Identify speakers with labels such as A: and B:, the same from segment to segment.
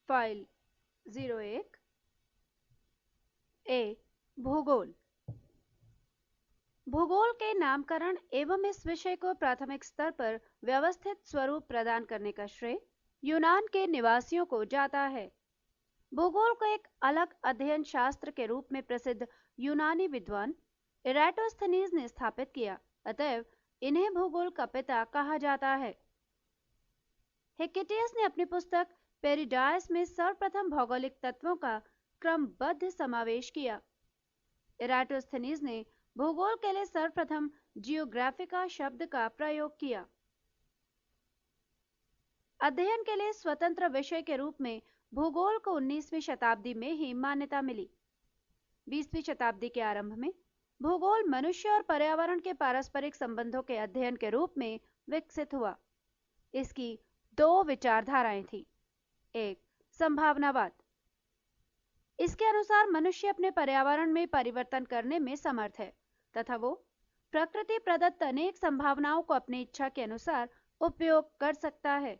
A: File 01 ए भूगोल। भूगोल के नामकरण एवं इस विषय को प्राथमिक स्तर पर व्यवस्थित स्वरूप प्रदान करने का श्रेय यूनान के निवासियों को जाता है। भूगोल को एक अलग अध्ययन शास्त्र के रूप में प्रसिद्ध यूनानी विद्वान इराटोस्थनीज ने स्थापित किया, अतएव इन्हें भूगोल का पिता कहा जाता है। हेकेटियस ने अपनी पुस्तक पेरिडायस में सर्वप्रथम भौगोलिक तत्वों का क्रमबद्ध समावेश किया। इराटोस्थनीज ने भूगोल के लिए सर्वप्रथम जियोग्राफिका शब्द का प्रयोग किया। अध्ययन के लिए स्वतंत्र विषय के रूप में भूगोल को 19वीं शताब्दी में ही मान्यता मिली। 20वीं शताब्दी के आरंभ में भूगोल मनुष्य और पर्यावरण के पारस्परिक संबंधों के अध्ययन के रूप में विकसित हुआ। इसकी दो विचारधाराएं थी। एक, संभावनावाद। इसके अनुसार मनुष्य अपने पर्यावरण में परिवर्तन करने में समर्थ है तथा वो प्रकृति प्रदत्त अनेक संभावनाओं को अपनी इच्छा के अनुसार उपयोग कर सकता है।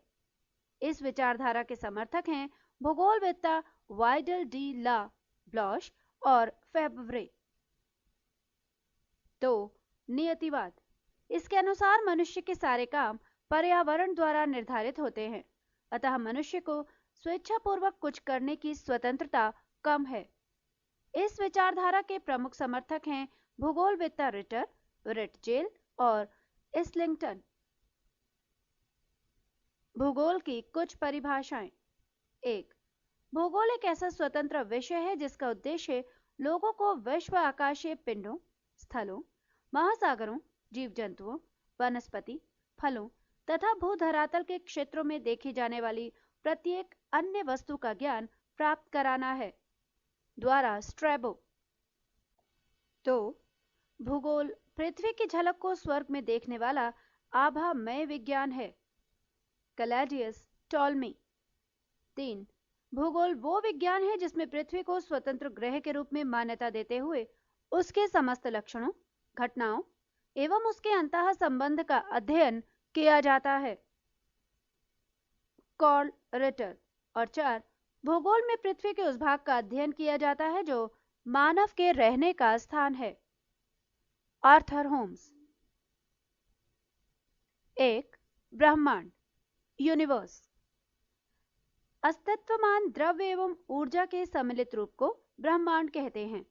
A: इस विचारधारा के समर्थक हैं भूगोलवेत्ता वाइडल डी ला ब्लॉश और फेब्रे। 2, नियतिवाद। इसके अनुसार मनुष्य के सारे काम पर्यावरण द्वारा निर्धारित होते हैं, अतः मनुष्य को स्वेच्छापूर्वक कुछ करने की स्वतंत्रता कम है। इस विचारधारा के प्रमुख समर्थक हैं भूगोलवेत्ता रिटर, रिटजेल और इस्लिंगटन। भूगोल की कुछ परिभाषाएं। 1, भूगोल एक ऐसा स्वतंत्र विषय है जिसका उद्देश्य लोगों को विश्व आकाशीय पिंडों, स्थलों, महासागरों, जीव जंतुओं, वनस्पति, फलों तथा भूधरातल के क्षेत्रों में देखी जाने वाली प्रत्येक अन्य वस्तु का ज्ञान प्राप्त कराना है। द्वारा स्ट्रैबो। 2, भूगोल पृथ्वी की झलक को स्वर्ग में देखने वाला आभामय विज्ञान है। कलैडियस टॉलमी। 3, भूगोल वो विज्ञान है जिसमें पृथ्वी को स्वतंत्र ग्रह के रूप में मान्यता देते हुए उसके समस्त लक्षणों, घटनाओं एवं उसके अंतः संबंध का अध्ययन किया जाता है। Curl Ritter. और 4, भूगोल में पृथ्वी के उस भाग का अध्ययन किया जाता है जो मानव के रहने का स्थान है। Arthur Holmes. 1, ब्रह्मांड, यूनिवर्स। अस्तित्वमान द्रव्य एवं ऊर्जा के सम्मिलित रूप को ब्रह्मांड कहते हैं।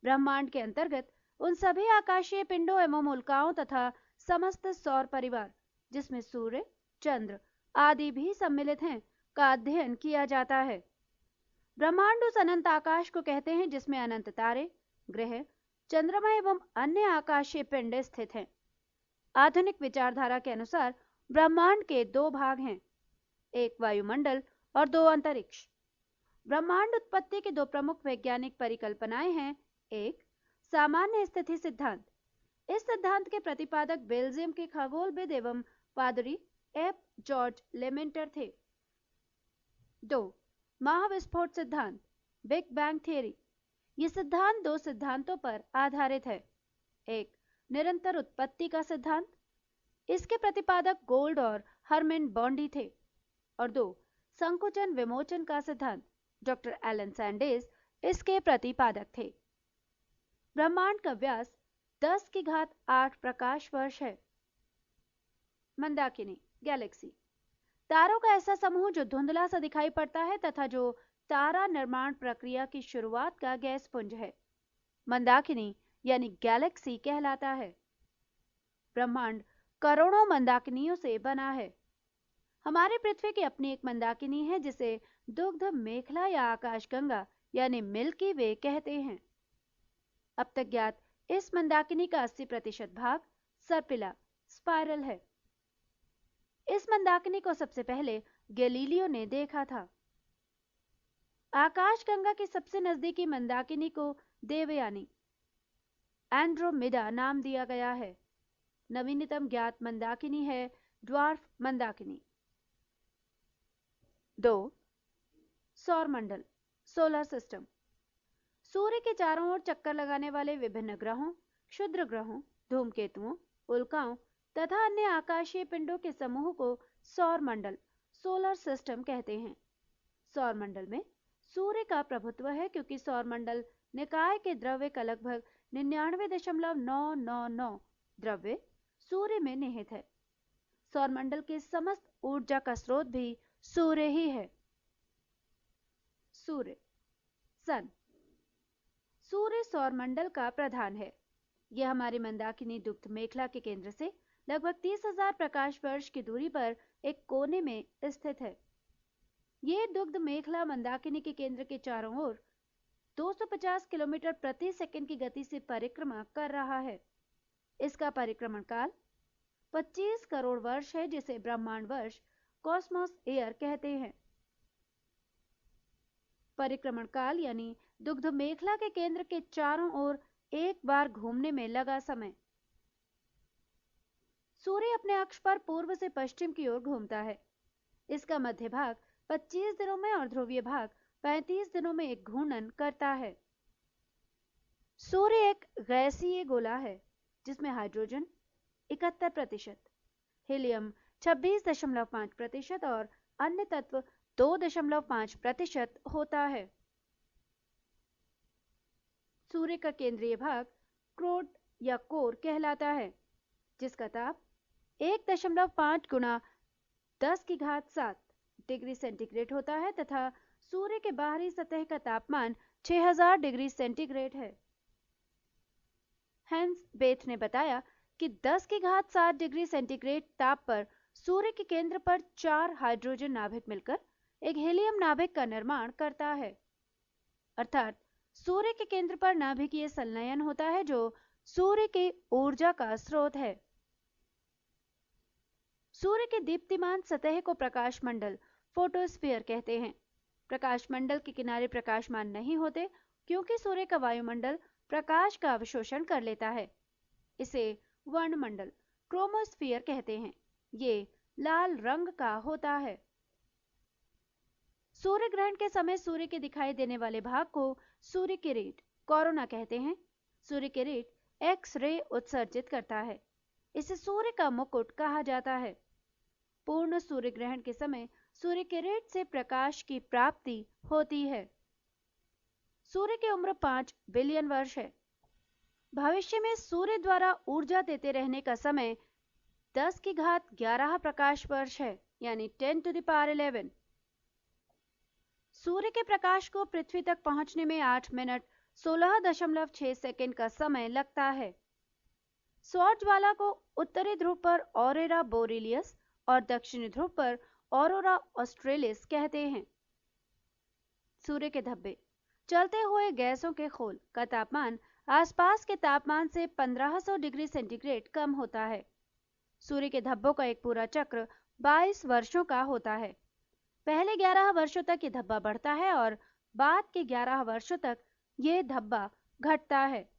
A: ब्रह्मांड के अंतर्गत उन सभी आकाशीय पिंडों एवं उल्काओं तथा समस्त सौर परिवार, जिसमें सूर्य, चंद्र आदि भी सम्मिलित हैं, का अध्ययन किया जाता है। ब्रह्मांड उस अनंत आकाश को कहते हैं जिसमें अनंत तारे, ग्रह, चंद्रमा एवं अन्य आकाशीय पिंड स्थित हैं। आधुनिक विचारधारा के अनुसार ब्रह्मांड के दो भाग हैं, एक वायुमंडल और 2 अंतरिक्ष। ब्रह्मांड उत्पत्ति की 2 प्रमुख वैज्ञानिक परिकल्पनाएं हैं। एक, सामान्य स्थिति सिद्धांत। इस सिद्धांत के प्रतिपादक बेल्जियम के खगोलविद एवं पादरी एफ जॉर्ज लेमेंटर थे। 2, महाविस्फोट सिद्धांत, बिग बैंग थियरी। यह सिद्धांत 2 सिद्धांतों पर आधारित है। एक, निरंतर उत्पत्ति का सिद्धांत। इसके प्रतिपादक गोल्ड और हरमन बॉन्डी थे। और 2, संकुचन विमोचन का सिद्धांत। डॉक्टर एलन सैंडेस इसके प्रतिपादक थे। ब्रह्मांड का व्यास 10⁸ प्रकाश वर्ष है। मंदाकिनी गैलेक्सी, तारों का ऐसा समूह जो धुंधला सा दिखाई पड़ता है तथा जो तारा निर्माण प्रक्रिया की शुरुआत का गैस पुंज है, मंदाकिनी यानी गैलेक्सी कहलाता है। ब्रह्मांड करोड़ों मंदाकिनियों से बना है। हमारी पृथ्वी की अपनी एक मंदाकिनी है जिसे दुग्ध मेखला या आकाशगंगा यानी मिल्की वे कहते हैं। अब तक ज्ञात इस मंदाकिनी का 80% भाग सर्पिला स्पाइरल है। इस मंदाकिनी को सबसे पहले गैलीलियो ने देखा था। आकाशगंगा की सबसे नजदीकी मंदाकिनी को देवयानी एंड्रोमेडा नाम दिया गया है। नवीनतम ज्ञात मंदाकिनी है ड्वार्फ मंदाकिनी। 2, सौरमंडल सोलर सिस्टम। सूर्य के चारों ओर चक्कर लगाने वाले विभिन्न ग्रहों, क्षुद्र ग्रहों, धूमकेतुओं, उल्काओं तथा अन्य आकाशीय पिंडों के समूह को सौरमंडल सोलर सिस्टम कहते हैं। सौरमंडल में सूर्य का प्रभुत्व है क्योंकि सौरमंडल निकाय के द्रव्य का लगभग 99.999 द्रव्य सूर्य में निहित है। सौरमंडल के समस्त ऊर्जा का स्रोत भी सूर्य ही है। सूर्य सन। सूर्य सौरमंडल का प्रधान है। यह हमारी मंदाकिनी दुग्ध मेखला के केंद्र से लगभग 30,000 प्रकाश वर्ष की दूरी पर एक कोने में स्थित है। यह दुग्ध मेखला मंदाकिनी के केंद्र के चारों ओर 250 किलोमीटर प्रति सेकंड की गति से परिक्रमा कर रहा है। इसका परिक्रमण काल 25 करोड़ वर्ष है, जिसे ब्रह्मांड वर्ष कॉस्मोस ईयर कहते हैं। परिक्रमण काल यानी दुग्ध मेखला के केंद्र के चारों ओर एक बार घूमने में लगा समय। सूर्य अपने अक्ष पर पूर्व से पश्चिम की ओर घूमता है। इसका मध्य भाग 25 दिनों में और ध्रुवीय भाग 35 दिनों में एक घूर्णन करता है। सूर्य एक गैसीय गोला है जिसमें हाइड्रोजन 71%, हीलियम 26.5% और अन्य तत्व 2.5% होता है। सूर्य का केंद्रीय भाग क्रोड या कोर कहलाता है, जिसका ताप 1.5 गुना 10⁻7 डिग्री सेंटीग्रेड होता है तथा सूर्य के बाहरी सतह का तापमान 6000 डिग्री सेंटीग्रेड है। हैंस बेथ ने बताया कि 10⁻7 डिग्री सेंटीग्रेड ताप पर सूर्य के केंद्र पर 4 हाइड्रोजन नाभिक मिलकर एक हीलियम नाभिक का निर्माण करता है। अर्थात सूर्य के केंद्र पर नाभिकीय संलयन होता है जो सूर्य की ऊर्जा का स्रोत है। सूर्य के दीप्तिमान सतह को प्रकाश मंडल फोटोस्फीयर कहते हैं। प्रकाश मंडल के किनारे प्रकाशमान नहीं होते क्योंकि सूर्य का वायुमंडल प्रकाश का अवशोषण कर लेता है। इसे वर्णमंडल क्रोमोस्फीयर कहते हैं। ये लाल रंग का होता है। सूर्य ग्रहण के समय सूर्य के दिखाई देने वाले भाग को सूर्य किरीट कोरोना कहते हैं। सूर्य किरीट एक्स रे उत्सर्जित करता है। इसे सूर्य का मुकुट कहा जाता है। पूर्ण सूर्य ग्रहण के समय सूर्य किरीट से प्रकाश की प्राप्ति होती है। सूर्य की उम्र 5 बिलियन वर्ष है। भविष्य में सूर्य द्वारा ऊर्जा देते रहने का समय 10⁻11 प्रकाश वर्ष है, यानी 10⁻11। सूर्य के प्रकाश को पृथ्वी तक पहुंचने में 8 मिनट 16.6 सेकंड का समय लगता है। सौर ज्वाला को उत्तरी ध्रुव पर ऑरोरा बोरिलियस और दक्षिणी ध्रुव पर ऑरोरा ऑस्ट्रेलिस कहते हैं। सूर्य के धब्बे चलते हुए गैसों के खोल का तापमान आसपास के तापमान से 1500 डिग्री सेंटीग्रेड कम होता है। सूर्य के धब्बों का एक पूरा चक्र 22 वर्षों का होता है। पहले 11 वर्षों तक ये धब्बा बढ़ता है और बाद के 11 वर्षों तक ये धब्बा घटता है।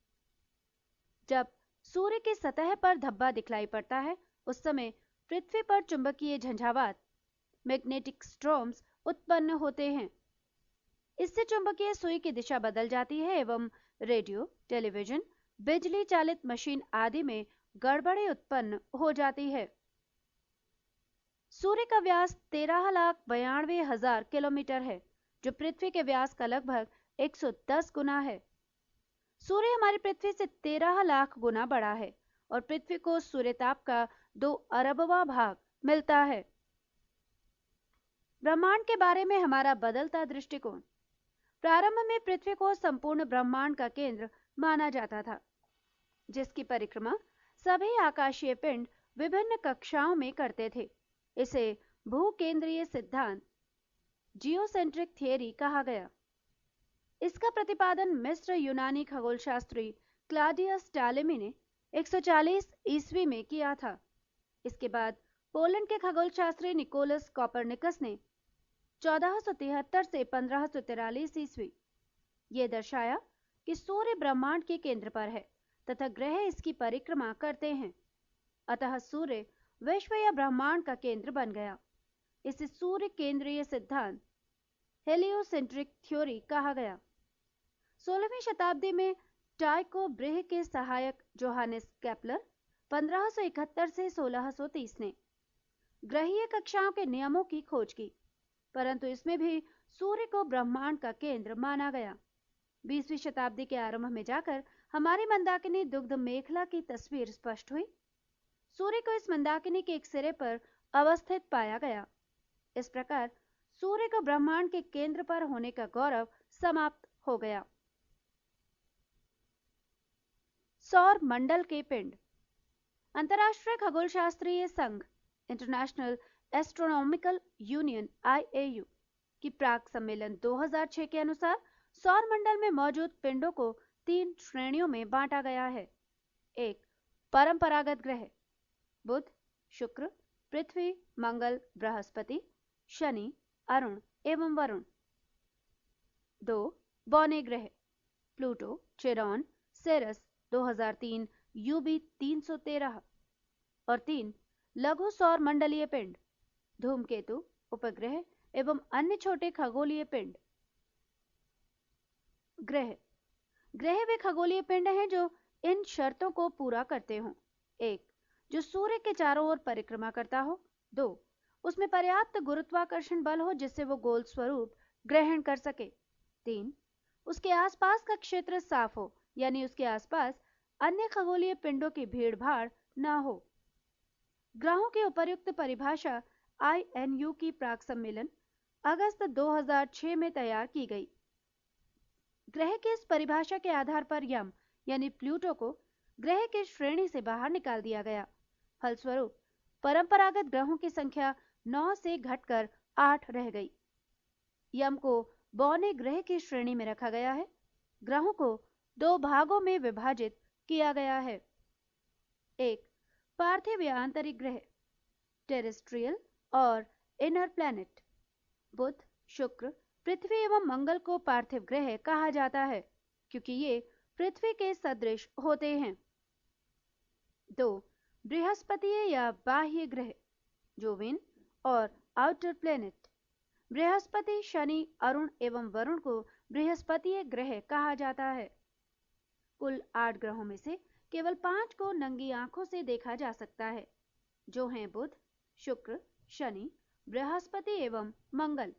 A: जब सूर्य की सतह पर धब्बा दिखलाई पड़ता है उस समय पृथ्वी पर चुंबकीय झंझावात मैग्नेटिक स्ट्रॉम्स उत्पन्न होते हैं। इससे चुंबकीय सुई की दिशा बदल जाती है एवं रेडियो, टेलीविजन, बिजली चालित मशीन आदि में गड़बड़ी उत्पन्न हो जाती है। सूर्य का व्यास 13,92,000 किलोमीटर है, जो पृथ्वी के व्यास का लगभग 110 गुना है। सूर्य हमारी पृथ्वी से 13 लाख गुना बड़ा है और पृथ्वी को सूर्यताप का 2 अरबवां भाग मिलता है। ब्रह्मांड के बारे में हमारा बदलता दृष्टिकोण। प्रारंभ में पृथ्वी को संपूर्ण ब्रह्मांड का केंद्र माना जाता था, जिसकी परिक्रमा सभी आकाशीय पिंड विभिन्न कक्षाओं में करते थे। इसे भूकेंद्रीय सिद्धांत जियोसेंट्रिक थियरी कहा गया। इसका प्रतिपादन मिस्र यूनानी खगोलशास्त्री क्लाडियस टालेमी ने 140 ईस्वी में किया था। इसके बाद पोलैंड के खगोलशास्त्री निकोलस कॉपरनिकस ने 1473 से 1543 ईस्वी ये दर्शाया कि सूर्य ब्रह्मांड के केंद्र पर है तथा ग्रह इसकी परिक्रमा करते हैं। अतः सूर्य विश्व या ब्रह्मांड का केंद्र बन गया। इसे सूर्य केंद्रीय सिद्धांत हेलियोसेंट्रिक थ्योरी कहा गया। 16वीं शताब्दी में टाइको ब्रेह के सहायक जोहानिस केपलर 1571 से 1630 ने ग्रहीय कक्षाओं के नियमों की खोज की। परंतु इसमें भी सूर्य को ब्रह्मांड का केंद्र माना गया। 20वीं शताब्दी के आरंभ में जाकर हमारी मंदाकिनी दुग्ध मेखला की तस्वीर स्पष्ट हुई। सूर्य को इस मंदाकिनी के एक सिरे पर अवस्थित पाया गया। इस प्रकार सूर्य को ब्रह्मांड के केंद्र पर होने का गौरव समाप्त हो गया। सौर मंडल के पिंड। अंतर्राष्ट्रीय खगोलशास्त्रीय संघ इंटरनेशनल एस्ट्रोनॉमिकल यूनियन IAU की प्राक सम्मेलन 2006 के अनुसार सौर मंडल में मौजूद पिंडों को 3 श्रेणियों में बांटा गया है। 1. परंपरागत ग्रह बुध, शुक्र, पृथ्वी, मंगल, बृहस्पति, शनि, अरुण एवं वरुण। 2. बौने ग्रह प्लूटो, चिरॉन, सेरस 2003 UB 313 और 3. लघु सौर मंडलीय पिंड धूमकेतु, उपग्रह एवं अन्य छोटे खगोलीय पिंड। ग्रह वे खगोलीय पिंड हैं जो इन शर्तों को पूरा करते हों। 1. जो सूर्य के चारों ओर परिक्रमा करता हो। 2. उसमें पर्याप्त गुरुत्वाकर्षण बल हो जिससे वो गोल स्वरूप ग्रहण कर सके। 3. उसके आसपास का क्षेत्र साफ हो, यानी उसके आसपास अन्य खगोलीय पिंडों की भीड़ भाड़ न हो। ग्रहों की उपर्युक्त परिभाषा INU की प्राक सम्मेलन अगस्त 2006 में तैयार की गई। ग्रह की इस परिभाषा के आधार पर यम यानी प्लूटो को ग्रह की श्रेणी से बाहर निकाल दिया गया। फलस्वरूप परंपरागत ग्रहों की संख्या 9 से घटकर 8 रह गई। यम को बौने ग्रह की श्रेणी में रखा गया है। ग्रहों को 2 भागों में विभाजित किया गया है। 1. पार्थिव या आंतरिक ग्रह टेरेस्ट्रियल और इनर प्लैनेट। बुध, शुक्र, पृथ्वी एवं मंगल को पार्थिव ग्रह कहा जाता है क्योंकि ये पृथ्वी के सदृश होते हैं। 2. बृहस्पतीय या बाह्य ग्रह जोविन और आउटर प्लैनेट। बृहस्पति, शनि, अरुण एवं वरुण को बृहस्पतीय ग्रह कहा जाता है। कुल 8 ग्रहों में से केवल 5 को नंगी आंखों से देखा जा सकता है, जो हैं बुध, शुक्र, शनि, बृहस्पति एवं मंगल।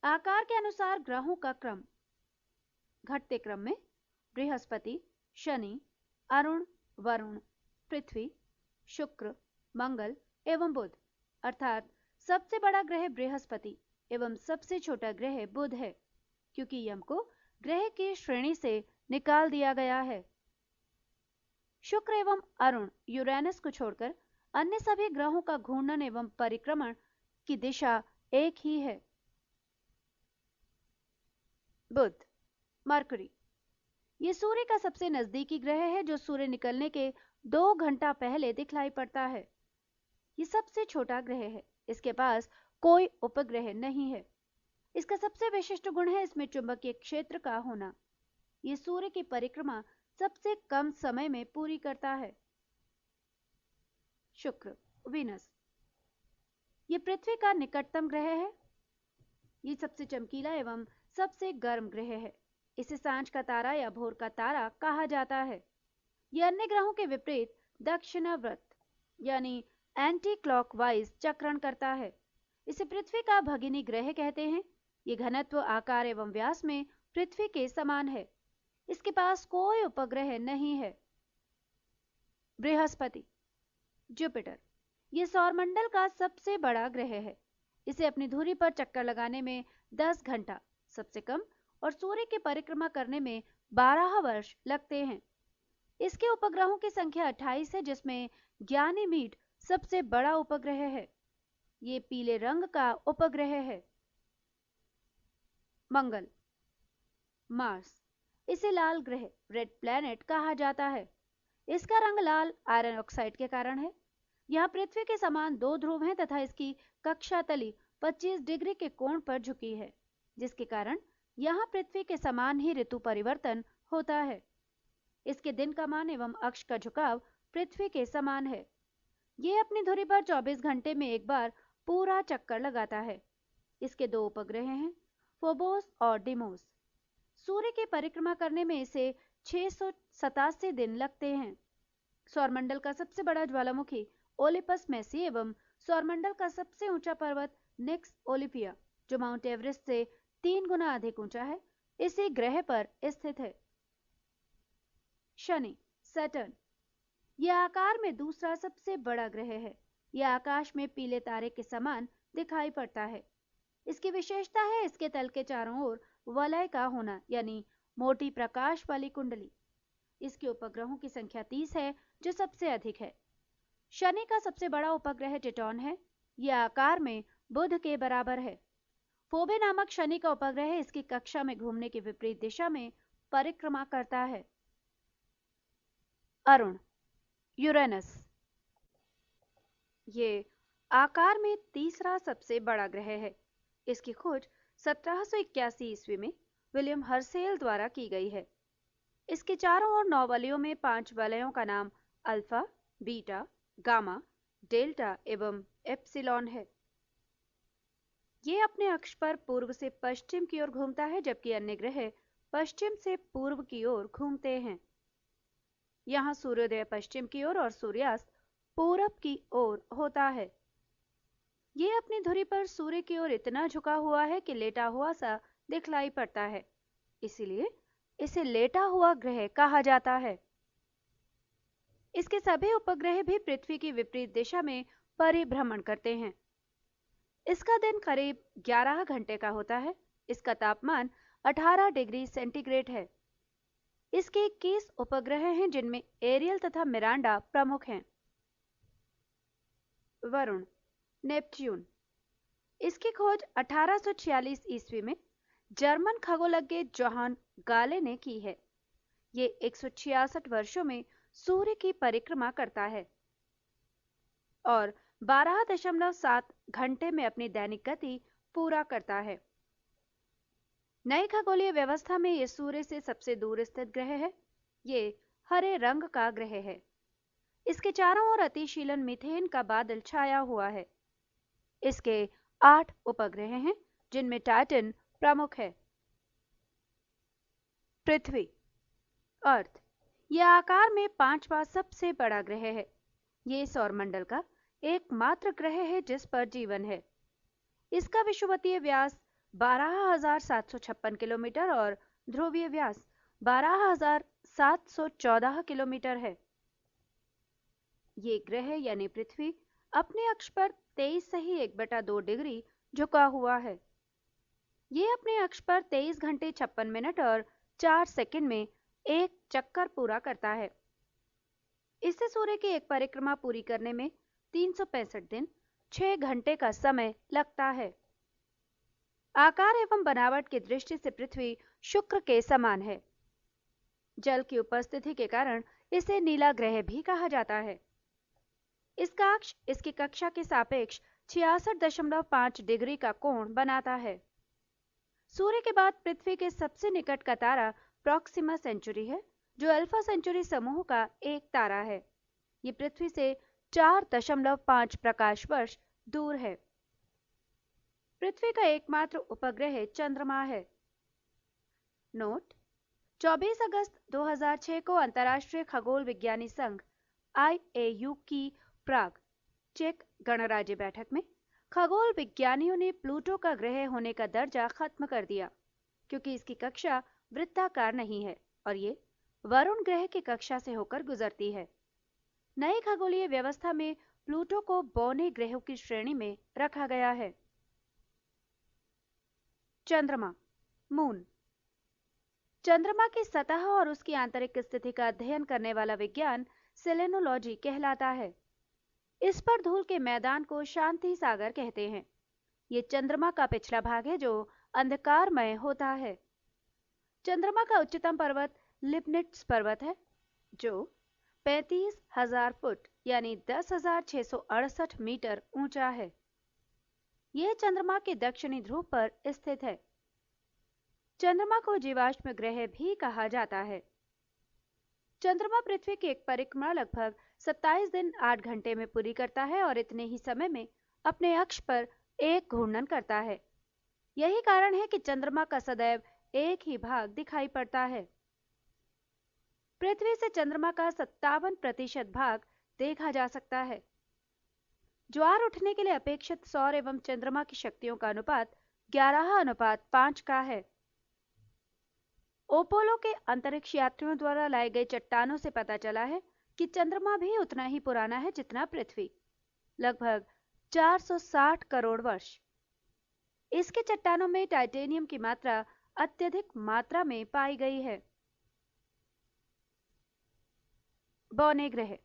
A: आकार के अनुसार ग्रहों का क्रम घटते क्रम में बृहस्पति, शनि, अरुण, वरुण, पृथ्वी, शुक्र, मंगल एवं बुध, अर्थात सबसे बड़ा ग्रह बृहस्पति एवं सबसे छोटा ग्रह बुध है क्योंकि यम को ग्रह की श्रेणी से निकाल दिया गया है। शुक्र एवं अरुण यूरेनस को छोड़कर अन्य सभी ग्रहों का घूर्णन एवं परिक्रमण की दिशा एक ही है। बुध, मरकरी, ये सूर्य का सबसे नजदीकी ग्रह है जो सूर्य निकलने के 2 घंटा पहले दिखलाई पड़ता है। ये सबसे छोटा ग्रह है। इसके पास कोई उपग्रह नहीं है। इसका सबसे विशिष्ट गुण है इसमें चुंबकीय क्षेत्र का होना। ये सूर्य की परिक्रमा सबसे कम समय में पूरी करता है। शुक्र, वीनस, ये पृथ्वी का निकटतम ग्रह है। ये सबसे चमकीला एवं सबसे गर्म ग्रह है। इसे सांझ का तारा या भोर का तारा कहा जाता है। यह अन्य ग्रहों के विपरीत दक्षिणावर्त यानी एंटी क्लॉकवाइज चक्रण करता है। इसे पृथ्वी का भगिनी ग्रह कहते हैं। ये घनत्व, आकार एवं व्यास में पृथ्वी के समान है। इसके पास कोई उपग्रह नहीं है। बृहस्पति, जुपिटर, यह सौरमंडल का सबसे बड़ा ग्रह है। इसे अपनी धुरी पर चक्कर लगाने में 10 घंटा सबसे कम और सूर्य की परिक्रमा करने में 12 वर्ष लगते हैं। इसके उपग्रहों की संख्या 28 है जिसमें ज्ञानीमीड सबसे बड़ा उपग्रह है। ये पीले रंग का उपग्रह है। मंगल, मार्स, इसे लाल ग्रह रेड प्लैनेट कहा जाता है। इसका रंग लाल आयरन ऑक्साइड के कारण है। यहाँ पृथ्वी के समान 2 ध्रुव हैं तथा इसकी कक्षा तली 25 डिग्री के कोण पर झुकी है, जिसके कारण यहाँ पृथ्वी के समान ही ऋतु परिवर्तन होता है। इसके दिन का मान एवं अक्ष का झुकाव पृथ्वी के समान है। ये अपनी धुरी पर 24 घंटे में एक बार पूरा चक्कर लगाता है। इसके 2 उपग्रह हैं, फोबोस और डिमोस। सूर्य की परिक्रमा करने में इसे 687 दिन लगते हैं। सौरमंडल का सबसे बड़ा ज्वालामुखी ओलिपस मेसी एवं सौरमंडल का सबसे ऊंचा पर्वत निक्स ओलिफिया, जो माउंट एवरेस्ट से 3 गुना अधिक ऊंचा है, इसी ग्रह पर स्थित है। शनि, सैटर्न, यह आकार में दूसरा सबसे बड़ा ग्रह है। यह आकाश में पीले तारे के समान दिखाई पड़ता है। इसकी विशेषता है इसके तल के चारों ओर वलय का होना, यानी मोटी प्रकाश वाली कुंडली। इसके उपग्रहों की संख्या 30 है, जो सबसे अधिक है। शनि का सबसे बड़ा उपग्रह टिटॉन है। यह आकार में बुध के बराबर है। फोबे नामक शनि का उपग्रह इसकी कक्षा में घूमने की विपरीत दिशा में परिक्रमा करता है। अरुण, यूरेनस, ये आकार में तीसरा सबसे बड़ा ग्रह है। इसकी खोज 1781 ईस्वी में विलियम हर्सेल द्वारा की गई है। इसके चारों ओर 9 वलयों में 5 वलयों का नाम अल्फा, बीटा, गामा, डेल्टा एवं एप्सिलॉन है। ये अपने अक्ष पर पूर्व से पश्चिम की ओर घूमता है, जबकि अन्य ग्रह पश्चिम से पूर्व की ओर घूमते हैं। यहाँ सूर्योदय पश्चिम की ओर और सूर्यास्त पूरब की ओर होता है। ये अपनी धुरी पर सूर्य की ओर इतना झुका हुआ है कि लेटा हुआ सा दिखलाई पड़ता है, इसीलिए इसे लेटा हुआ ग्रह कहा जाता है। इसके सभी उपग्रह भी पृथ्वी की विपरीत दिशा में परिभ्रमण करते हैं। इसका दिन करीब 11 घंटे का होता है। इसका तापमान 18 डिग्री सेंटीग्रेड है। इसके 21 उपग्रह हैं, जिनमें एरियल तथा मिरांडा प्रमुख हैं। वरुण, नेपच्यून, इसकी खोज 1846 ईस्वी में जर्मन खगोलज्ञ जोहान गाले ने की है। ये 166 वर्षों में सूर्य की परिक्रमा करता है और 12.7 घंटे में अपनी दैनिक गति पूरा करता है। नई खगोलीय व्यवस्था में यह सूर्य से सबसे दूर स्थित ग्रह है। ये हरे रंग का ग्रह है। इसके चारों ओर अतिशीलन मीथेन का बादल छाया हुआ है। इसके 8 उपग्रह हैं, जिनमें टाइटन प्रमुख है। पृथ्वी, अर्थ, यह आकार में 5वां सबसे बड़ा ग्रह है। ये सौरमंडल का एकमात्र ग्रह है जिस पर जीवन है। इसका विषुवतीय व्यास 12,756 किलोमीटर और ध्रुवीय व्यास 12,714 किलोमीटर है। ये ग्रह यानी पृथ्वी अपने अक्ष पर 23.1/2 डिग्री झुका हुआ है। ये अपने अक्ष पर 23 घंटे 56 मिनट और 4 सेकंड में एक चक्कर पूरा करता है। इससे सूर्य की एक परिक्रमा पूरी करने में 365 दिन 6 घंटे का समय लगता है। आकार एवं बनावट की दृष्टि से पृथ्वी शुक्र के समान है। जल की उपस्थिति के कारण इसे नीला ग्रह भी कहा जाता है। इसका अक्ष इसकी कक्षा के सापेक्ष 66.5 डिग्री का कोण बनाता है। सूर्य के बाद पृथ्वी के सबसे निकट का तारा प्रॉक्सिमा सेंचुरी है, जो अल्फा सेंचुरी समूह का एक तारा है। ये पृथ्वी से 4.5 प्रकाश वर्ष दूर है। पृथ्वी का एकमात्र उपग्रह चंद्रमा है। नोट: 24 अगस्त 2006 को अंतर्राष्ट्रीय खगोल विज्ञानी संघ IAU की प्राग, चेक गणराज्य बैठक में खगोल विज्ञानियों ने प्लूटो का ग्रह होने का दर्जा खत्म कर दिया, क्योंकि इसकी कक्षा वृत्ताकार नहीं है और ये वरुण ग्रह की कक्षा से होकर गुजरती है। नई खगोलीय व्यवस्था में प्लूटो को बौने ग्रहों की श्रेणी में रखा गया है। चंद्रमा, मून, चंद्रमा की सतह और उसकी आंतरिक स्थिति का अध्ययन करने वाला विज्ञान सेलेनोलॉजी कहलाता है। इस पर धूल के मैदान को शांति सागर कहते हैं। ये चंद्रमा का पिछला भाग है जो अंधकारमय होता है। चंद्रमा का उच्चतम पर्वत लिबनिट्स पर्वत है, जो 35,000 फुट यानी 10,668 मीटर ऊंचा है। यह चंद्रमा के दक्षिणी ध्रुव पर स्थित है। चंद्रमा को जीवाश्म ग्रह भी कहा जाता है। चंद्रमा पृथ्वी की एक परिक्रमा लगभग 27 दिन 8 घंटे में पूरी करता है और इतने ही समय में अपने अक्ष पर एक घूर्णन करता है। यही कारण है कि चंद्रमा का सदैव एक ही भाग दिखाई पड़ता है। पृथ्वी से चंद्रमा का 57% भाग देखा जा सकता है। ज्वार उठने के लिए अपेक्षित सौर एवं चंद्रमा की शक्तियों का अनुपात 11:5 का है। ओपोलो के अंतरिक्ष यात्रियों द्वारा लाए गए चट्टानों से पता चला है कि चंद्रमा भी उतना ही पुराना है जितना पृथ्वी, लगभग 460 करोड़ वर्ष। इसके चट्टानों में टाइटेनियम की मात्रा अत्यधिक मात्रा में पाई गई है। बौने ग्रह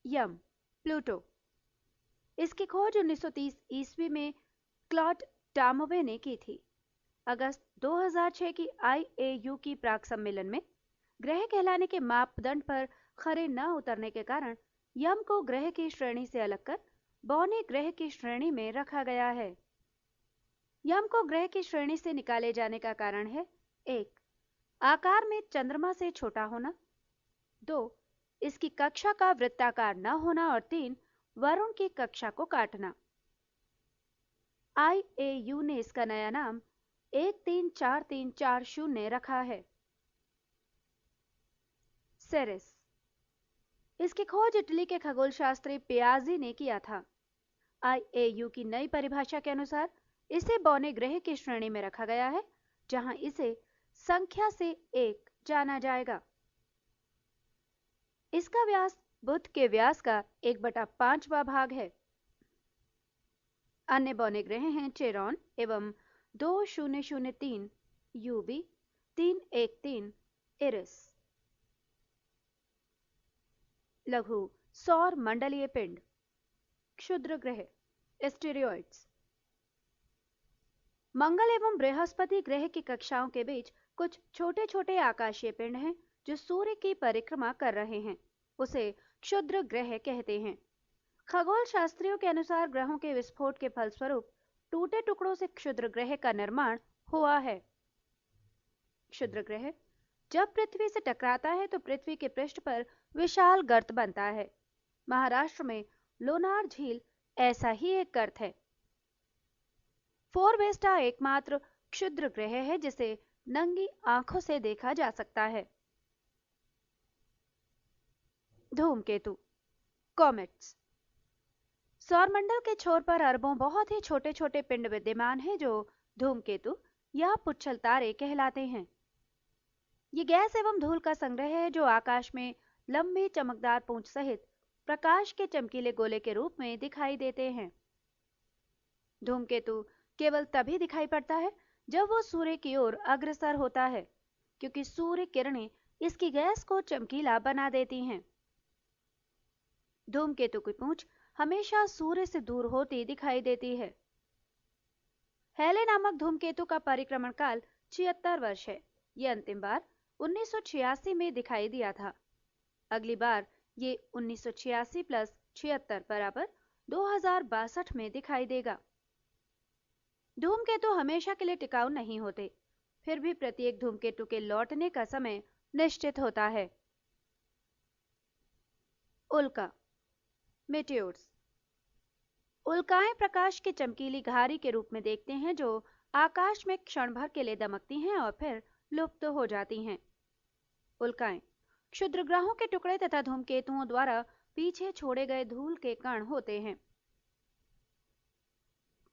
A: यम, प्लूटो। इसकी खोज 1930 ईस्वी में क्लॉड टामोवे ने की थी। अगस्त 2006 की IAU की प्राक सम्मेलन में ग्रह कहलाने के मापदंड पर खरे न उतरने के कारण यम को ग्रह की श्रेणी से अलग कर बौने ग्रह की श्रेणी में रखा गया है। यम को ग्रह की श्रेणी से निकाले जाने का कारण है: 1. आकार में चंद्रमा से छोटा होना, 2. इसकी कक्षा का वृत्ताकार न होना और 3. वरुण की कक्षा को काटना। IAU ने इसका नया नाम 134340 रखा है। सेरेस। इसकी खोज इटली के खगोलशास्त्री पियाजी ने किया था। IAU की नई परिभाषा के अनुसार इसे बौने ग्रह की श्रेणी में रखा गया है, जहां इसे संख्या से 1 जाना जाएगा। इसका व्यास बुध के व्यास का 1/5वां भाग है। अन्य बौने ग्रह हैं चेरॉन एवं 2003 UB 313 इरिस। लघु सौर मंडलीय पिंड, क्षुद्र ग्रह, एस्टेरॉइड्स। मंगल एवं बृहस्पति ग्रह की कक्षाओं के बीच कुछ छोटे छोटे आकाशीय पिंड हैं जो सूर्य की परिक्रमा कर रहे हैं। उसे क्षुद्र ग्रह कहते हैं। खगोल शास्त्रियों के अनुसार ग्रहों के विस्फोट के फलस्वरूप टूटे टुकड़ों से क्षुद्र ग्रह का निर्माण हुआ है। क्षुद्र ग्रह जब पृथ्वी से टकराता है तो पृथ्वी के पृष्ठ पर विशाल गर्त बनता है। महाराष्ट्र में लोनार झील ऐसा ही एक गर्त है। फोरवेस्टा एकमात्र क्षुद्र ग्रह है जिसे नंगी आंखों से देखा जा सकता है। धूमकेतु, कॉमेट्स। सौरमंडल के छोर पर अरबों बहुत ही छोटे छोटे पिंड विद्यमान हैं जो धूमकेतु या पुच्छल तारे कहलाते हैं। ये गैस एवं धूल का संग्रह है जो आकाश में लंबी चमकदार पूंछ सहित प्रकाश के चमकीले गोले के रूप में दिखाई देते हैं। धूमकेतु केवल तभी दिखाई पड़ता है जब वो सूर्य की ओर अग्रसर होता है, क्योंकि सूर्य किरणें इसकी गैस को चमकीला बना देती हैं। धूमकेतु की पूंछ हमेशा सूर्य से दूर होती दिखाई देती है। हेले नामक धूमकेतु का परिक्रमण काल 76 वर्ष है। ये अंतिम बार 1986 में दिखाई दिया था। अगली बार ये 1986 + 76 बराबर 2062 में दिखाई देगा। धूमकेतु हमेशा के लिए टिकाऊ नहीं होते, फिर भी प्रत्येक धूमकेतु के लौटने का समय निश्चित होता है। उल्का, मेटेओर्स। उल्काएं प्रकाश की चमकीली घारी के रूप में देखते हैं जो आकाश में क्षण भर के लिए दमकती हैं और फिर लुप्त हो जाती हैं। उल्काएं क्षुद्र ग्रहों के टुकड़े तथा धूमकेतुओं द्वारा पीछे छोड़े गए धूल के कण होते हैं।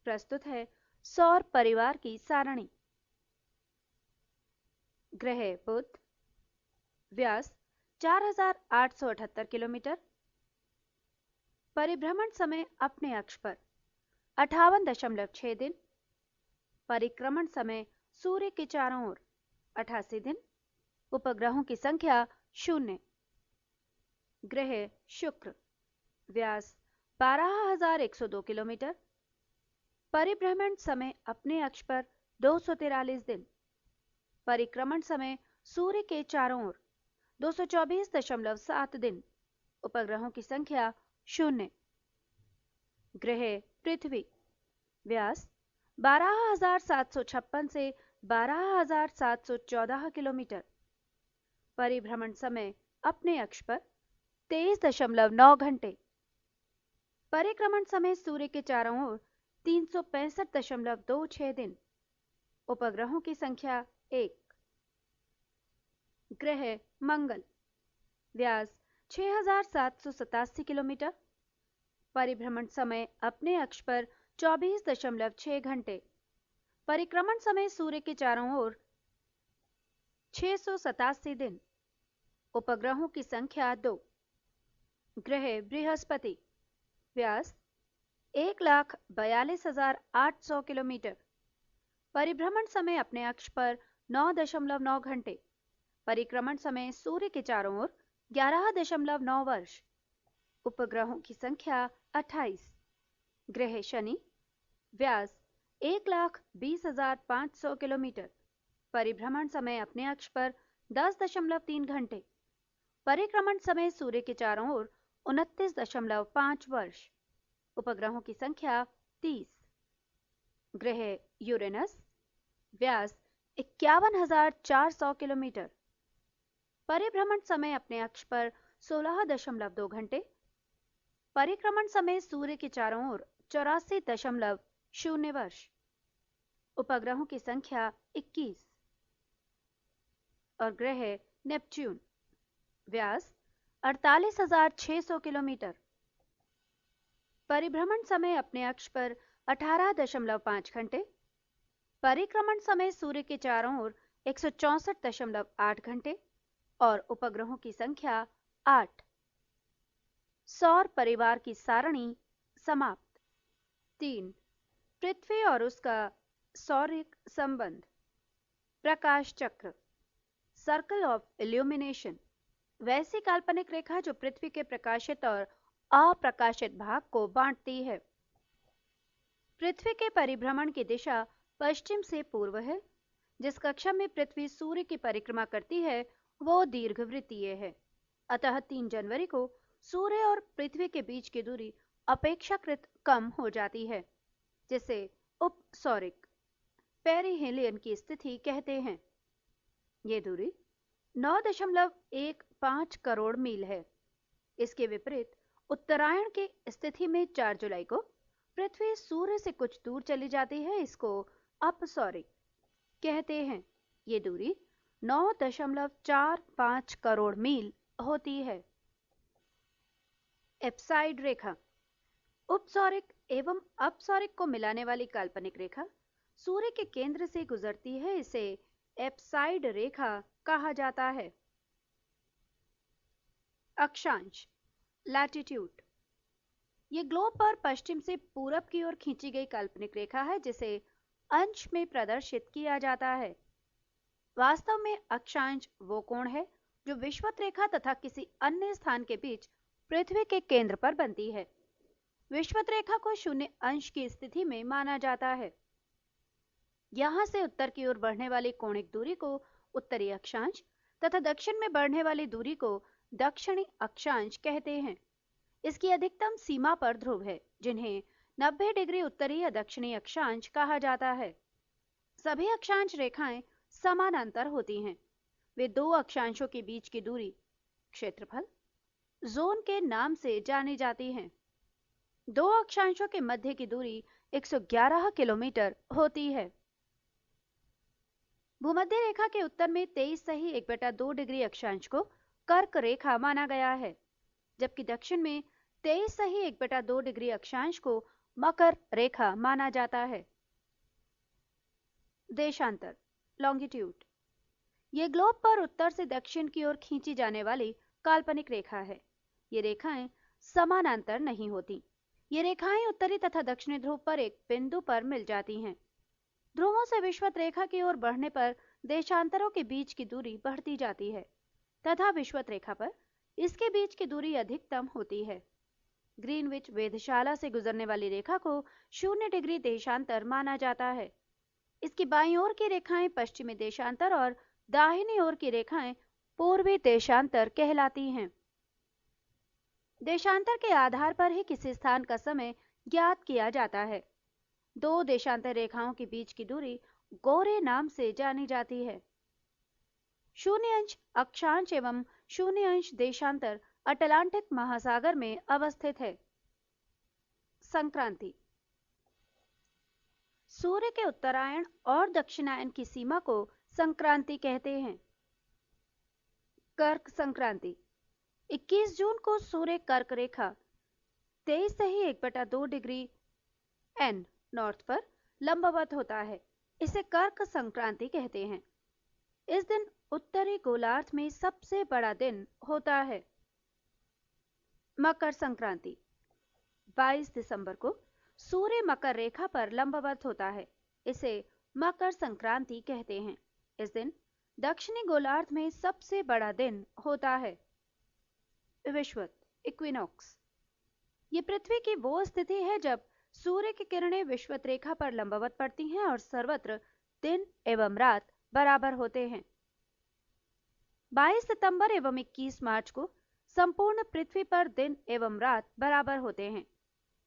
A: प्रस्तुत है सौर परिवार की सारणी। ग्रह बुध, व्यास 4878 किलोमीटर, परिभ्रमण समय अपने अक्ष पर 58.6 दिन, परिक्रमण समय सूर्य के चारों ओर 88 दिन, उपग्रहों की संख्या 0। ग्रह शुक्र, व्यास 12,102 किलोमीटर, परिभ्रमण समय अपने अक्ष पर 243 दिन, परिक्रमण समय सूर्य के चारों ओर 224.7 दिन, उपग्रहों की संख्या 0। ग्रह पृथ्वी, व्यास 12,756 से 12,714 किलोमीटर, परिभ्रमण समय अपने अक्ष पर 23.9 घंटे, परिक्रमण समय सूर्य के चारों ओर 365.26 दिन, उपग्रहों की संख्या 1। ग्रह मंगल, व्यास 6,787 किलोमीटर, परिभ्रमण समय अपने अक्ष पर 24.6 घंटे। परिक्रमण समय सूर्य के चारों ओर 687 दिन। उपग्रहों की संख्या 2। ग्रह बृहस्पति, व्यास 1,42,800 किलोमीटर। परिभ्रमण समय अपने अक्ष पर 9.9 घंटे। परिक्रमण समय सूर्य के चारों ओर 11.9 वर्ष। उपग्रहों की संख्या 28। ग्रह शनि, व्यास 1,20,500 किलोमीटर। परिभ्रमण समय अपने अक्ष पर 10.3 घंटे। परिक्रमण समय सूर्य के चारों ओर 29.5 वर्ष। उपग्रहों की संख्या 30। ग्रह यूरेनस, व्यास 51,400 किलोमीटर। परिभ्रमण समय अपने अक्ष पर 16.2 घंटे। परिक्रमण समय सूर्य के चारों ओर 84.0 वर्ष। उपग्रहों की संख्या 21। और ग्रह नेपच्यून, व्यास 48,600 किलोमीटर। परिभ्रमण समय अपने अक्ष पर 18.5 घंटे। परिक्रमण समय सूर्य के चारों ओर 164.8 घंटे। और उपग्रहों की संख्या 8। सौर परिवार की सारणी समाप्त। 3. पृथ्वी और उसका सौरिक संबंध। प्रकाश चक्र, सर्कल ऑफ इल्यूमिनेशन, वैसी काल्पनिक रेखा जो पृथ्वी के प्रकाशित और अप्रकाशित भाग को बांटती है। पृथ्वी के परिभ्रमण की दिशा पश्चिम से पूर्व है। जिस कक्षा में पृथ्वी सूर्य की परिक्रमा करती है वो दीर्घवृत्तीय है। अतः 3 जनवरी को सूर्य और पृथ्वी के बीच की दूरी अपेक्षाकृत कम हो जाती है, जिसे उपसौरिक पेरिहेलियन की स्थिति कहते हैं। ये दूरी 9.15 करोड़ मील है। इसके विपरीत उत्तरायण की स्थिति में 4 जुलाई को पृथ्वी सूर्य से कुछ दूर चली जाती है। इसको अपसौरिक कहते हैं। ये दूरी 9.45 करोड़ मील होती है। एप्साइड रेखा, उपसौरिक एवं अपसौरिक को मिलाने वाली काल्पनिक रेखा सूर्य के केंद्र से गुजरती है। इसे एप्साइड रेखा कहा जाता है। अक्षांश, लैटिट्यूड, ये ग्लोब पर पश्चिम से पूरब की ओर खींची गई काल्पनिक रेखा है जिसे अंश में प्रदर्शित किया जाता है। वास्तव में अक्षांश वो कोण है जो विषुवत रेखा तथा किसी अन्य स्थान के बीच पृथ्वी के केंद्र पर बनती है। विषुवत रेखा को 0 अंश की स्थिति में माना जाता है। यहां से उत्तर की ओर बढ़ने वाली कोणिक दूरी को उत्तरी अक्षांश तथा दक्षिण में बढ़ने वाली दूरी को दक्षिणी अक्षांश कहते हैं। इसकी अधिकतम सीमा पर ध्रुव है जिन्हें 90 डिग्री उत्तरी या दक्षिणी अक्षांश कहा जाता है। सभी अक्षांश रेखाएं समानांतर होती हैं। वे 2 अक्षांशों के बीच की दूरी क्षेत्रफल जोन के नाम से जानी जाती हैं। 2 अक्षांशों के मध्य की दूरी 111 किलोमीटर होती है। भूमध्य रेखा के उत्तर में 23.1/2 डिग्री अक्षांश को कर्क रेखा माना गया है, जबकि दक्षिण में 23.1/2 डिग्री अक्षांश को मकर रेखा माना जाता है। देशांतर, लॉन्गिट्यूड, ये ग्लोब पर उत्तर से दक्षिण की ओर खींची जाने वाली काल्पनिक रेखा है। ये रेखाएं समानांतर नहीं होती। ये रेखाएं उत्तरी तथा दक्षिणी ध्रुव पर एक बिंदु पर मिल जाती हैं। ध्रुवों से विषुवत रेखा की ओर बढ़ने पर देशांतरों के बीच की दूरी बढ़ती जाती है तथा विषुवत रेखा पर इसके बीच की दूरी अधिकतम होती है। ग्रीनविच वेधशाला से गुजरने वाली रेखा को 0 डिग्री देशांतर माना जाता है। इसकी बाईं ओर की रेखाएं पश्चिमी देशांतर और दाहिनी ओर की रेखाएं पूर्वी देशांतर कहलाती हैं। देशांतर के आधार पर ही किसी स्थान का समय ज्ञात किया जाता है। 2 देशांतर रेखाओं के बीच की दूरी गोरे नाम से जानी जाती है। 0 अंश अक्षांश एवं 0 अंश देशांतर अटलांटिक महासागर में अवस्थित है। संक्रांति, सूर्य के उत्तरायण और दक्षिणायन की सीमा को संक्रांति कहते हैं। कर्क संक्रांति, 21 जून को सूर्य कर्क रेखा 23.1/2 डिग्री N नॉर्थ पर लंबवत होता है। इसे कर्क संक्रांति कहते हैं। इस दिन उत्तरी गोलार्ध में सबसे बड़ा दिन होता है। मकर संक्रांति 22 दिसंबर को सूर्य मकर रेखा पर लंबवत होता है। इसे मकर संक्रांति कहते हैं। इस दिन दक्षिणी गोलार्ध में सबसे बड़ा दिन होता है। विषुवत इक्विनॉक्स ये पृथ्वी की वो स्थिति है जब सूर्य की किरणें विषुवत रेखा पर लंबवत पड़ती हैं और सर्वत्र दिन एवं रात बराबर होते हैं। 22 सितंबर एवं 21 मार्च को संपूर्ण पृथ्वी पर दिन एवं रात बराबर होते हैं।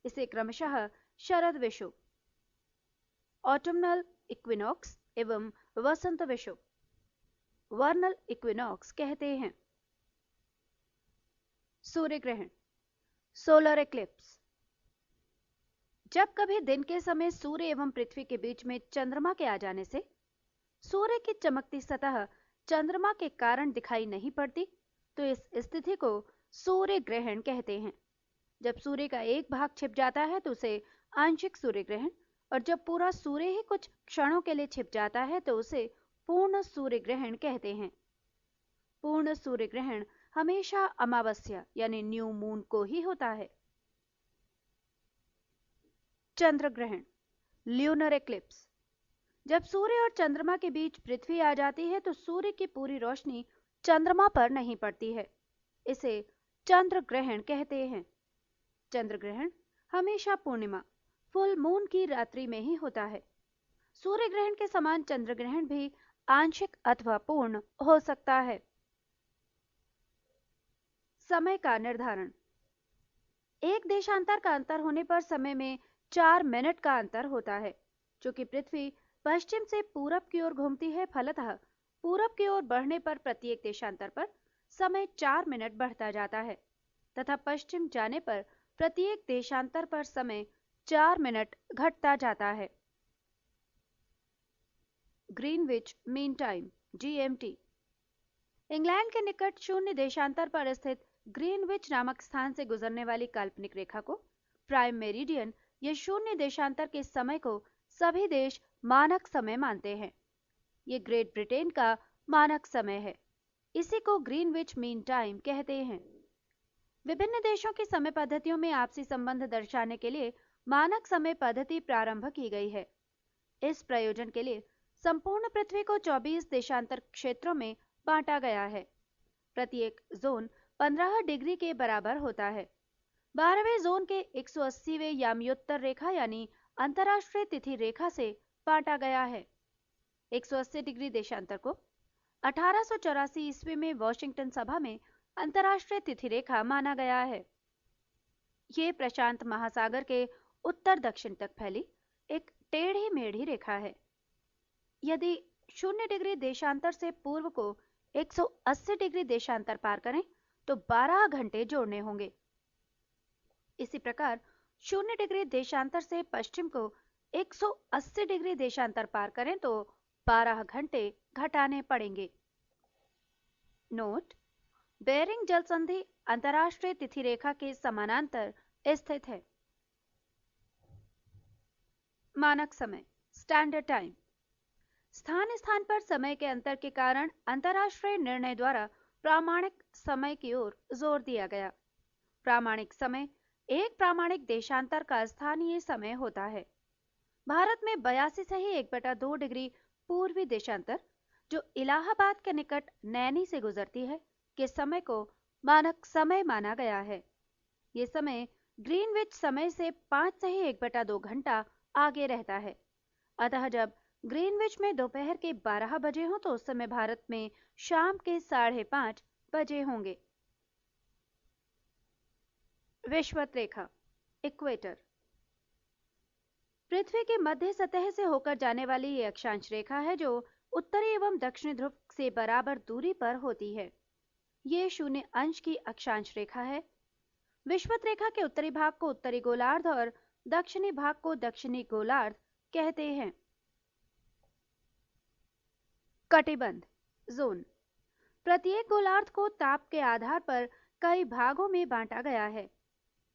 A: इसे क्रमशः शरद विषुव, ऑटमनल इक्विनॉक्स एवं वसंत विषुव, वर्नल इक्विनॉक्स कहते हैं। सूर्य ग्रहण सोलर एक्लिप्स जब कभी दिन के समय सूर्य एवं पृथ्वी के बीच में चंद्रमा के आ जाने से सूर्य की चमकती सतह चंद्रमा के कारण दिखाई नहीं पड़ती, तो इस स्थिति को सूर्य ग्रहण कहते हैं। जब सूर्य का एक भाग छिप जाता है तो उसे आंशिक सूर्य ग्रहण, और जब पूरा सूर्य ही कुछ क्षणों के लिए छिप जाता है तो उसे पूर्ण सूर्य ग्रहण कहते हैं। पूर्ण सूर्य ग्रहण हमेशा अमावस्या यानी न्यू मून को ही होता है। चंद्र ग्रहण ल्यूनर एक्लिप्स जब सूर्य और चंद्रमा के बीच पृथ्वी आ जाती है तो सूर्य की पूरी रोशनी चंद्रमा पर नहीं पड़ती है। इसे चंद्र ग्रहण कहते हैं। चंद्र ग्रहण हमेशा पूर्णिमा फुल मून की रात्रि में ही होता है। सूर्य ग्रहण के समान चंद्र ग्रहण भी आंशिक अथवा पूर्ण हो सकता है। समय का निर्धारण एक देशांतर का अंतर होने पर समय में 4 मिनट का अंतर होता है। चूंकि पृथ्वी पश्चिम से पूरब की ओर घूमती है, फलतः पूरब की ओर बढ़ने पर प्रत्येक देशांतर पर समय 4 मिनट बढ़ता जाता है तथा पश्चिम जाने पर प्रत्येक देशांतर पर समय 4 मिनट घटता जाता है। Greenwich mean time GMT England के निकट शून्य देशांतर पर स्थित ग्रीनविच नामक स्थान से गुजरने वाली काल्पनिक रेखा को प्राइम मेरिडियन या शून्य देशांतर के समय को सभी देश मानक समय मानते हैं। ये ग्रेट ब्रिटेन का मानक समय है। इसी को ग्रीनविच मीन टाइम कहते हैं। विभिन्न देशों की समय पद्धतियों में आपसी संबंध दर्शाने के लिए मानक समय पद्धति प्रारंभ की गई है। इस प्रयोजन के लिए संपूर्ण पृथ्वी को 24 देशांतर क्षेत्रों में बांटा गया है। प्रत्येक जोन 15 डिग्री के बराबर होता है। 12वें जोन के 180वें याम्योत्तर रेखा यानी अंतरराष्ट्रीय तिथि रेखा से बांटा गया है। 180 डिग्री देशांतर को 1884 ईस्वी में वॉशिंगटन सभा में अंतरराष्ट्रीय तिथि रेखा माना गया है। ये प्रशांत महासागर के उत्तर दक्षिण तक फैली एक टेढ़ी मेढ़ी रेखा है। यदि 0 डिग्री देशांतर से पूर्व को 180 डिग्री देशांतर पार करें तो 12 घंटे जोड़ने होंगे। इसी प्रकार 0 डिग्री देशांतर से पश्चिम को 180 डिग्री देशांतर पार करें तो 12 घंटे घटाने पड़ेंगे। नोट: बेरिंग जल संधि अंतरराष्ट्रीय तिथि रेखा के समानांतर स्थित है। मानक समय स्टैंडर्ड टाइम स्थान स्थान पर समय के अंतर के कारण अंतरराष्ट्रीय निर्णय द्वारा प्रामाणिक समय की ओर जोर दिया गया। प्रामाणिक समय एक प्रामाणिक देशांतर का स्थानीय समय होता है। भारत में 82 से ही 1/2 डिग्री पूर्वी देशांतर जो इलाहाबाद के निकट नैनी से गुजरती है के समय को मानक समय माना गया है। ये समय ग्रीनविच समय से 5 से ही 1/2 घंटा आगे रहता है। अतः जब ग्रीनविच में दोपहर के 12 बजे हो तो उस समय भारत में शाम के 5:30 बजे होंगे। विषुवत रेखा इक्वेटर पृथ्वी की मध्य सतह से होकर जाने वाली ये अक्षांश रेखा है जो उत्तरी एवं दक्षिणी ध्रुव से बराबर दूरी पर होती है। ये 0 अंश की अक्षांश रेखा है। विषुवत रेखा के उत्तरी भाग को उत्तरी गोलार्ध और दक्षिणी भाग को दक्षिणी गोलार्ध कहते हैं। कटिबंध जोन प्रत्येक गोलार्ध को ताप के आधार पर कई भागों में बांटा गया है।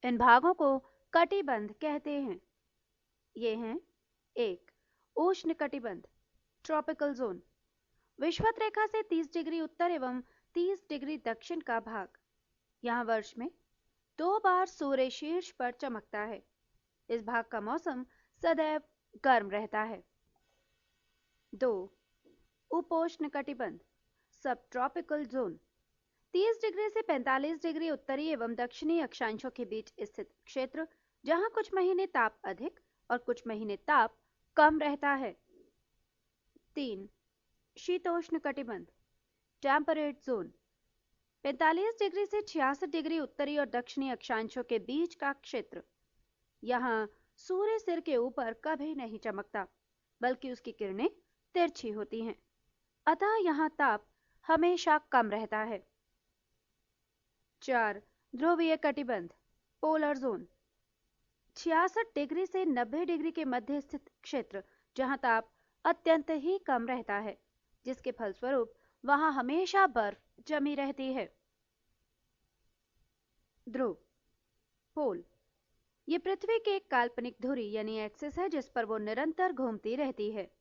A: इन भागों को कटिबंध कहते हैं। ये हैं: 1. उष्णकटिबंध ट्रॉपिकल जोन, विषुवत रेखा से 30 डिग्री उत्तर एवं 30 डिग्री दक्षिण का भाग। यहाँ वर्ष में 2 बार सूर्य शीर्ष पर चमकता है। इस भाग का मौसम सदैव गर्म रहता है। 2. उपोष्णकटिबंध सब ट्रॉपिकल जोन, 30 डिग्री से 45 डिग्री उत्तरी एवं दक्षिणी अक्षांशों के बीच स्थित क्षेत्र, जहां कुछ महीने ताप अधिक और कुछ महीने ताप कम रहता है। 3. शीतोष्णकटिबंध टेम्परेट जोन, 45 डिग्री से 66 डिग्री उत्तरी और दक्षिणी अक्षांशों के बीच का क्षेत्र। यहाँ सूर्य सिर के ऊपर कभी नहीं चमकता, बल्कि उसकी किरणें तिरछी होती हैं, अतः यहाँ ताप हमेशा कम रहता है। 4. ध्रुवीय कटिबंध पोलर जोन, 66 डिग्री से 90 डिग्री के मध्य स्थित क्षेत्र, जहां ताप अत्यंत ही कम रहता है, जिसके फलस्वरूप वहां हमेशा बर्फ जमी रहती है। ध्रुव पोल, ये पृथ्वी की एक काल्पनिक धुरी यानी एक्सिस है, जिस पर वो निरंतर घूमती रहती है।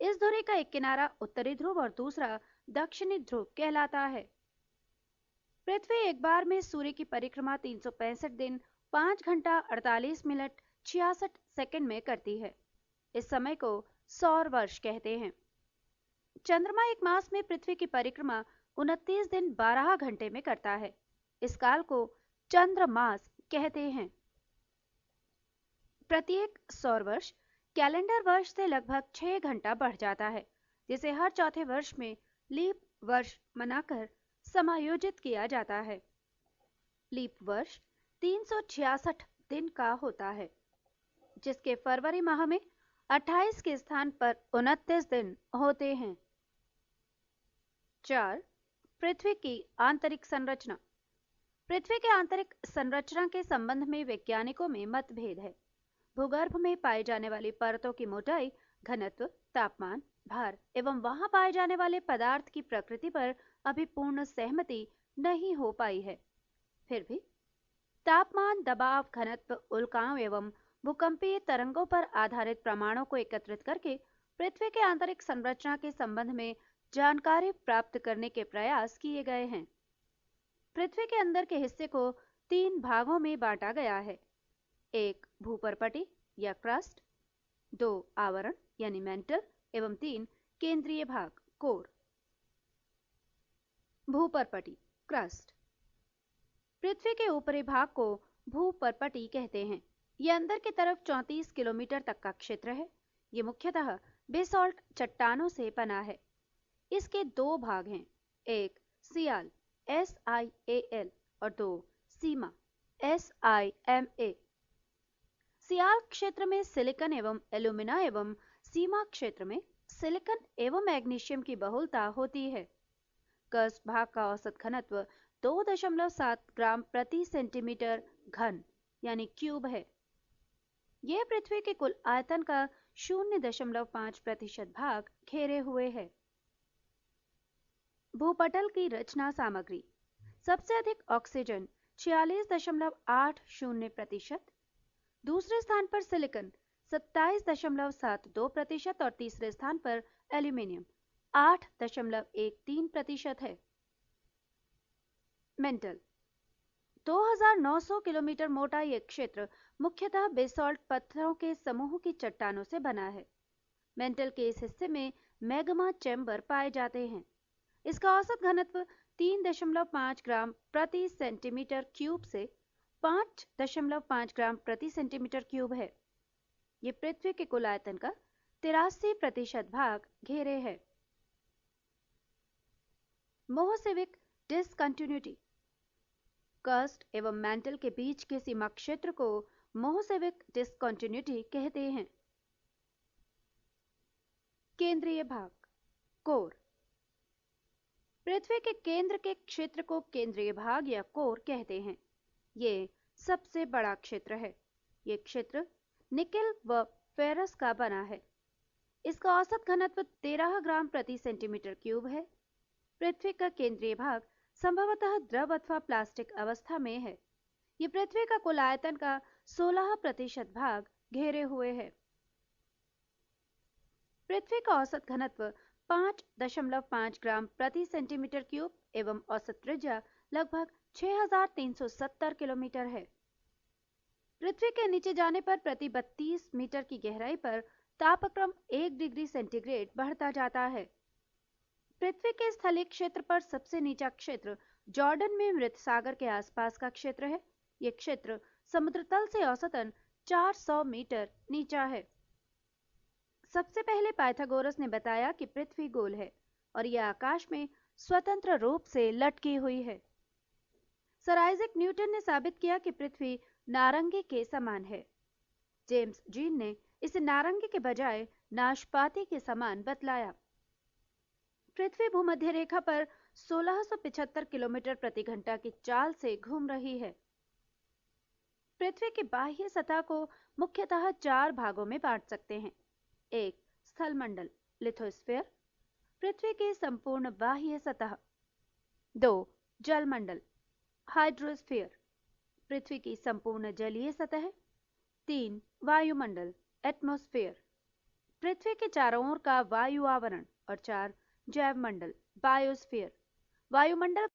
A: इस धुरी का एक किनारा उत्तरी ध्रुव और दूसरा दक्षिणी ध्रुव कहलाता है। पृथ्वी एक बार में सूर्य की परिक्रमा 365 दिन 5 घंटा 48 मिनट 66 सेकंड में करती है। इस समय को सौर वर्ष कहते हैं। चंद्रमा एक मास में पृथ्वी की परिक्रमा 29 दिन 12 घंटे में करता है। इस काल को चंद्रमास कहते हैं। प्रत्येक सौर वर्ष कैलेंडर वर्ष से लगभग 6 घंटा बढ़ जाता है, जिसे हर चौथे वर्ष में लीप वर्ष मनाकर समायोजित किया जाता है। लीप वर्ष 366 दिन का होता है, जिसके फरवरी माह में 28 के स्थान पर 29 दिन होते हैं। 4. पृथ्वी की आंतरिक संरचना, पृथ्वी के आंतरिक संरचना के संबंध में वैज्ञानिकों में मतभेद है। भूगर्भ में पाए जाने वाली परतों की मोटाई, घनत्व, तापमान, भार एवं वहां पाए जाने वाले पदार्थ की प्रकृति पर अभी पूर्ण सहमति नहीं हो पाई है। फिर भी तापमान, दबाव, घनत्व, उल्काओं एवं भूकंपीय तरंगों पर आधारित प्रमाणों को एकत्रित करके पृथ्वी के आंतरिक संरचना के संबंध में जानकारी प्राप्त करने के प्रयास किए गए हैं। पृथ्वी के अंदर के हिस्से को 3 भागों में बांटा गया है। 1. भूपरपटी या क्रस्ट, 2. आवरण यानी मेंटल एवं 3. केंद्रीय भाग कोर। भूपरपटी क्रस्ट, पृथ्वी के ऊपरी भाग को भूपरपटी कहते हैं। यह अंदर की तरफ 34 किलोमीटर तक का क्षेत्र है। ये मुख्यतः बेसॉल्ट चट्टानों से बना है। इसके 2 भाग हैं, एक सियाल SIAL और 2 सीमा SIMA। सियाल क्षेत्र में सिलिकन एवं एल्यूमिना एवं सीमा क्षेत्र में सिलिकन एवं मैग्नीशियम की बहुलता होती है। क्रस्ट भाग का औसत घनत्व 2.7 ग्राम प्रति सेंटीमीटर घन यानी क्यूब है। यह पृथ्वी के कुल आयतन का 0.5% भाग घेरे हुए है। भूपटल की रचना सामग्री, सबसे अधिक ऑक्सीजन 46.80%, दूसरे स्थान पर सिलिकन 27.72% और तीसरे स्थान पर एल्यूमिनियम 8.13% है। मेंटल, 2900 किलोमीटर मोटा यह क्षेत्र मुख्यतः बेसॉल्ट पत्थरों के समूह की चट्टानों से बना है। मेंटल के इस हिस्से में मैग्मा चैम्बर पाए जाते हैं। इसका औसत घनत्व 3.5 ग्राम प्रति सेंटीमीटर क्यूब से 5.5 ग्राम प्रति सेंटीमीटर क्यूब है। ये पृथ्वी के कुल आयतन का 83% भाग घेरे है। मोहसेविक डिसकंटिन्यूटी, क्रस्ट एवं मेंटल के बीच के सीमा क्षेत्र को मोहसेविक डिसकंटिन्यूटी कहते हैं। केंद्रीय भाग कोर, पृथ्वी के केंद्र के क्षेत्र को केंद्रीय भाग या कोर कहते हैं। ये सबसे बड़ा क्षेत्र है। ये क्षेत्र निकेल व फेरस का बना है। इसका औसत घनत्व 13 ग्राम प्रति सेंटीमीटर क्यूब है। पृथ्वी का केंद्रीय भाग संभवतः द्रव अथवा प्लास्टिक अवस्था में है। ये पृथ्वी का कुल आयतन का 16% भाग घेरे हुए है। पृथ्वी का औसत घनत्व 5.5 ग्राम प्रति सेंटीमीटर क्यूब एवं औसत त्रिज्या लगभग 6370 किलोमीटर है। पृथ्वी के नीचे जाने पर प्रति 32 मीटर की गहराई पर तापक्रम 1 डिग्री सेंटीग्रेड बढ़ता जाता है। पृथ्वी के स्थलीय क्षेत्र पर सबसे नीचा क्षेत्र जॉर्डन में मृत सागर के आसपास का क्षेत्र है। यह क्षेत्र समुद्र तल से औसतन 400 मीटर नीचा है। सबसे पहले पाइथागोरस ने बताया कि पृथ्वी गोल है और यह आकाश में स्वतंत्र रूप से लटकी हुई है। सर आइजैक न्यूटन ने साबित किया कि पृथ्वी नारंगी के समान है। जेम्स जीन ने इसे नारंगी के बजाय नाशपाती के समान बतलाया। पृथ्वी भूमध्य रेखा पर 1675 किलोमीटर प्रति घंटा की चाल से घूम रही है। पृथ्वी की बाह्य सतह को मुख्यतः 4 भागों में बांट सकते हैं। 1. स्थलमंडल लिथोस्फीयर, पृथ्वी की संपूर्ण बाह्य सतह। 2. जलमंडल हाइड्रोस्फीयर, पृथ्वी की संपूर्ण जलीय सतह। 3. वायुमंडल एटमॉस्फेयर, पृथ्वी के चारों ओर का वायु आवरण। और 4. जैवमंडल बायोस्फीयर, वायुमंडल